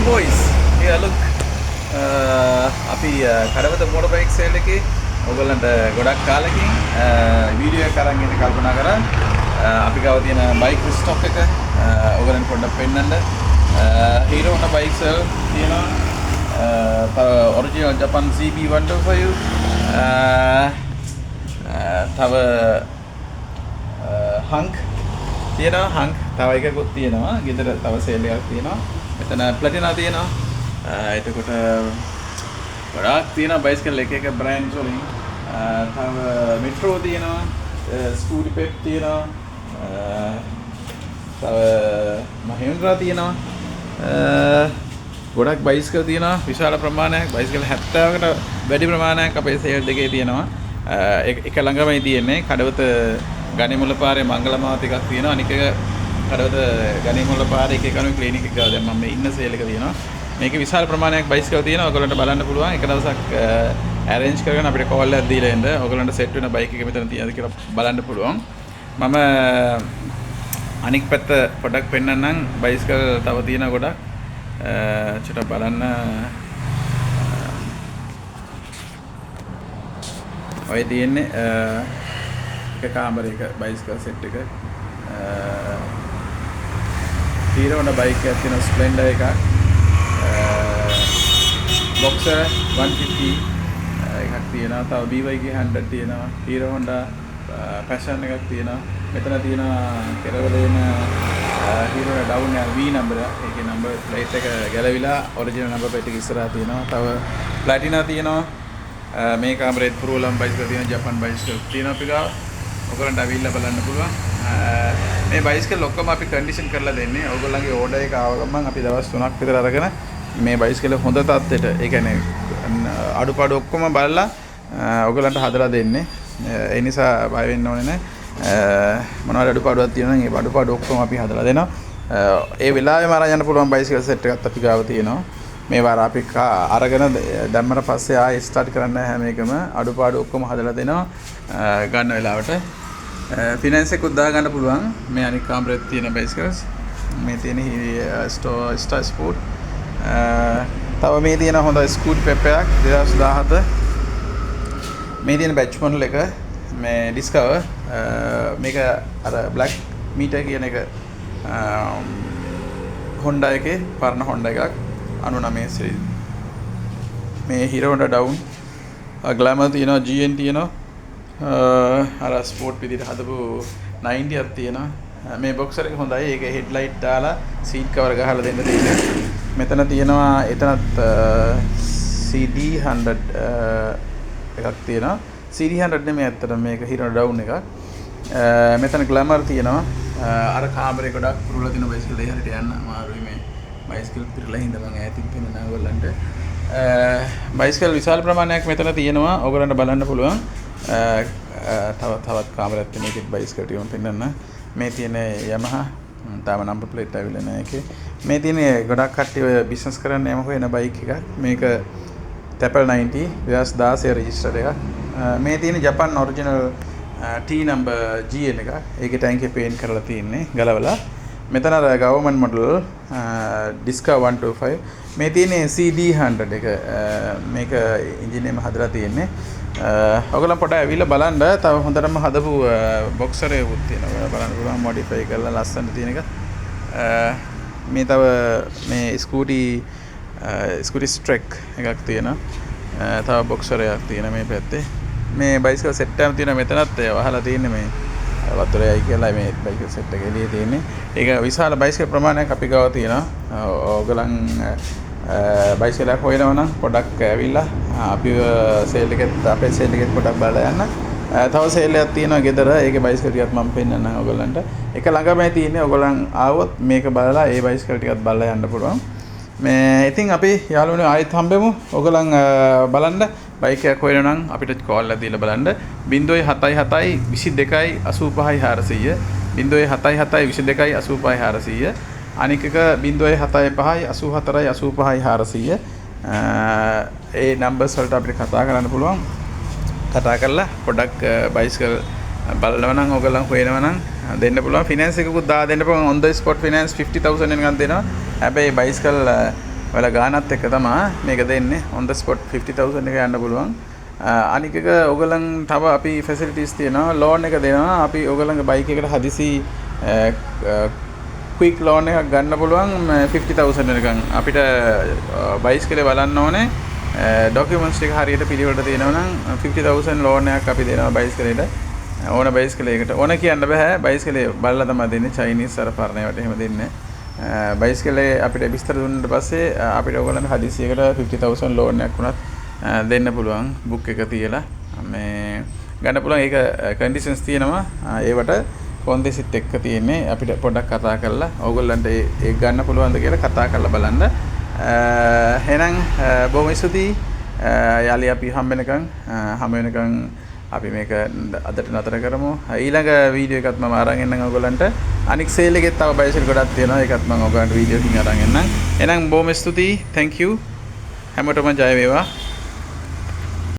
boys. Here look. අපි Kadawatha motor bike sale එකේ ඔයගොල්ලන්ට ගොඩක් කාලෙකින් වීඩියෝ එකක් අරන් ඉන්න කල්පනා කරා. අපි ගාව තියෙන බයික් ස්ටොක් එක ඔයගොල්ලන්ට පොඩ්ඩක් පෙන්නන්න. Hero Honda bikes තියෙනවා. ඔරිජිනල් ජපාන් CB125 තව හංක් තියෙනවා. හංක් තව එකකුත් තියෙනවා. ගෙදර තව සේල් එකක් තියෙනවා. මෙතන ප්ලැටිනා තියෙනවා. එතකොට ගොඩාක් තියෙනවා බයිසිකල් එක එක බ්‍රෑන්ඩ්ස් වලින්. තව මෙට්‍රෝ තියෙනවා. ස්කූටි පෙප් තියෙනවා. තව මහින්ද්‍රා තියෙනවා. ගොඩක් බයිසිකල් තියෙනවා. විශාල ප්‍රමාණයක් බයිසිකල් 70කට වැඩි ප්‍රමාණයක් අපේ සේල් දෙකේ තියෙනවා. එක ළඟමයි තියෙන්නේ. කඩවත ගණිමුල පාරේ මංගලමාවත එකක් තියෙනවා. අනික එක කඩවත ගණිමුල පාරේ එක කණු ක්ලිනික් එක ගාව දැන් මම ඉන්න සේල් එක තියෙනවා. මේකේ විශාල ප්‍රමාණයක් බයිසිකල් තියෙනවා. ඔයගොල්ලන්ට බලන්න පුළුවන්. එක දවසක් arrange කරගෙන අපිට call එකක් දීලා එන්න. ඔයගොල්ලන්ට set වෙන බයික් එක මෙතන තියෙනද කියලා බලන්න පුළුවන්. මම අනික් පැත්ත පොඩක් පෙන්නන්නම්. බයිසිකල් තව තියෙන ගොඩක්. චුට්ටක් බලන්න. ඔය තියෙන්නේ එක කාමරයක බයිසිකල් සෙට් එක. Hero Honda බයික් එකක් තියෙනවා. Splendor එකක්. Boxer 150 එකක් තියෙනවා. තව BYK 100 තියෙනවා. Hero Honda Passion එකක් තියෙනවා. මෙතන තියෙනවා කෙරවලේන Hero Honda down එක V number. ඒකේ number plate එක ගැලවිලා original number plate එක ඉස්සරහා තියෙනවා. තව Platina තියෙනවා. මේ කාමරේත් පුරෝලම් බයිසිකල් තියෙනවා. ජපාන් බයිසිකල් තියෙනවා අපි ගාව. ඔයගොල්ලන්ට අවිල්ලා බලන්න පුළුවන්. මේ බයිසිකල් ඔක්කොම අපි කන්ඩිෂන් කරලා දෙන්නේ. ඔයගොල්ලන්ගේ ඕඩර් එක ආව ගමන් අපි දවස් 3ක් විතර අරගෙන මේ බයිසිකල් හොඳ තත්ත්වයට, ඒ කියන්නේ අඩුපාඩු ඔක්කොම බලලා ඔයගොල්ලන්ට හදලා දෙන්නේ. ඒ නිසා බය වෙන්න ඕනේ නැහැ. මොනවාරි අඩුපාඩුවක් තියෙනවා නම් ඒ අඩුපාඩු ඔක්කොම අපි හදලා දෙනවා. ඒ වෙලාවෙම අරන් යන්න පුළුවන් බයිසිකල් සෙට් එකක් අපි ගාව තියෙනවා. මේ වාර අපි අරගෙන දැම්මට පස්සේ ආයෙ ස්ටාර්ට් කරන්න හැම එකම අඩුපාඩු ඔක්කොම හදලා දෙනවා ගන්න වෙලාවට. ෆිනන්ස් එකකුත් දාගන්න පුළුවන්. මේ අනික් කාමරේ තියෙන බයිසිකල්ස්. මේ තියෙන ස්ටාර් ස්පෝර්ට්. තව මේ තියෙන හොඳ ස්කූටි පෙප් එකක් 2017. මේ තියෙන බැච් මොඩල් එක මේ ඩිස්කවර්. මේක අර බ්ලැක් මීටර් කියන එක Honda එකේ පරණ Honda එකක් 99 series. මේ Hero Honda down. Glamour තියෙනවා, GN තියෙනවා. අර ස්පෝර්ට් විදිහට හදපු 90ක් තියෙනවා. මේ බොක්සර් එක හොඳයි. ඒක හෙඩ්ලයිට් දාලා සීට් කවර් ගහලා දෙන්න තියෙනවා. මෙතන තියෙනවා එතනත් CD 100 එකක් තියෙනවා. CD 100 නෙමෙයි ඇත්තටම මේක Hero down එකක්. මෙතන Glamour තියෙනවා. අර කාමරේ ගොඩක් පුරුලා තියෙන බයිසිකල් ඒ හරියට යන්න අමාරුයි. මේ බයිසිකල් පිරලා හින්දා මම ඈතින් පෙන්නන ඕගොල්ලන්ට. බයිසිකල් විශාල ප්‍රමාණයක් මෙතන තියෙනවා. ඕගොල්ලන්ට බලන්න පුළුවන්. තවත් කාමරයක් තියෙන එකේ බයිසිකල් ටික මම පෙන්නන්න. මේ තියෙන Yamaha තාම නම්බර් ප්ලේට් ඇවිල්ලා නැහැ ඒකේ. මේ තියෙන ගොඩක් කට්ටිය ඔය බිස්නස් කරන්න යම හොයන බයික් එකක්. මේක Tapel 90 2016 රෙජිස්ටර් එකක්. මේ තියෙන Japan original T number GN එකක්. ඒකේ ටැංකිය පේන්ට් කරලා තියෙන්නේ ගලවලා. මෙතන අර ගවර්න්මන්ට් මොඩල් Discover 125. මේ තියෙන්නේ CD 100 එක. මේක එන්ජින් එකම හදලා තියෙන්නේ. ඔයගොල්ලන් පොඩ්ඩක් ඇවිල්ලා බලන්න. තව හොඳටම හදපු බොක්සර් එකකුත් තියෙනවා. බලන්න පුළුවන් මොඩිෆයි කරලා ලස්සන තියෙන එක. මේ තව මේ ස්කූටි ස්ට්‍රෙක් එකක් තියෙනවා. තව බොක්සර් එකක් තියෙනවා මේ පැත්තේ. මේ බයිසිකල් සෙට් එකක් තියෙනවා මෙතනත් වහලා තියෙන්නේ මේ වතුරේයි කියලා මේ බයිසිකල් සෙට් එක එළියේ තියෙන්නේ. ඒක විශාල බයිසිකල් ප්‍රමාණයක් අපි ගාව තියෙනවා. ඕගොල්ලන් බයිසිකලයක් හොයනවා නම් පොඩක් ඇවිල්ලා අපි සේල් එකෙත් අපේ සේල් එකෙත් පොඩක් බලලා යන්න. තව සේල් එකක් තියෙනවා ගෙදර. ඒකේ බයිසිකල් ටිකක් මම පෙන්නන්නම් ඕගොල්ලන්ට. එක ළඟමයි තියෙන්නේ. ඕගොල්ලන් ආවොත් මේක බලලා ඒ බයිසිකල් ටිකත් බලලා යන්න පුළුවන්. මේ ඉතින් අපි යාළුවනේ ආයෙත් හම්බෙමු. ඕගොල්ලන් බලන්න බයික් එකක් හොයනවා නම් අපිට කෝල් එකක් දීලා බලන්න. 077 22 85 400 077 22 85 400 අනික එක 075 84 85 400 ඒ නම්බර්ස් වලට අපිට කතා කරන්න පුළුවන්. කතා කරලා පොඩක් බයිසිකල් බලනවා නම් ඕගොල්ලන් හොයනවා නම් දෙන්න පුළුවන්. ෆිනන්ස් එකකුත් දා දෙන්න පුළුවන්. on the spot finance 50000 එකක් දෙනවා. හැබැයි බයිසිකල් ඔයාලා ගානත් එක්ක තමයි මේක දෙන්නේ on the spot 50000 එක යන්න පුළුවන්. අනික එක ඔයගලන් තව අපි ෆැසිලිටිස් තියෙනවා ලෝන් එක දෙනවා අපි ඔයගලන්ගේ බයික් එකට හදිසි ක්වික් ලෝන් එකක් ගන්න පුළුවන් 50000 වෙනකන් අපිට බයිස්කලේ බලන්න ඕනේ ඩොකියුමන්ට්ස් ටික හරියට පිළිවෙලට තියෙනවා නම් 50000 ලෝන් එකක් අපි දෙනවා බයිස්කලේට ඕන බයිස්කලයකට ඕන කියන්න බෑ බයිස්කලේ බලලා තමයි දෙන්නේ චයිනීස් අර පරණේවට එහෙම දෙන්නේ බයිස්කලේ අපිට විස්තර දුන්නාට පස්සේ අපිට ඔයගලන්ට හදිසියකට 50000 ලෝන් එකක් වුණත් දෙන්න පුළුවන් බුක් එක තියලා මේ ගන්න පුළුවන් ඒක කන්ඩිෂන්ස් තියෙනවා ඒවට කොන්දේසිත් එක්ක තියෙන්නේ අපිට පොඩ්ඩක් කතා කරලා ඕගොල්ලන්ට ඒක ගන්න පුළුවන්ද කියලා කතා කරලා බලන්න එහෙනම් බොහොම ස්තුතියි යාලි අපි හම් වෙනකන් අපි මේක අදට නතර කරමු ඊළඟ වීඩියෝ එකත් මම අරන් එන්නම් ඔයගොල්ලන්ට අනික් සේල් එකෙත් තව බයිසිකල් ගොඩක් තියෙනවා ඒකත් මම ඔයගොල්ලන්ට වීඩියෝ එකකින් අරන් එන්නම් එහෙනම් බොහොම ස්තුතියි thank you හැමෝටම ජය වේවා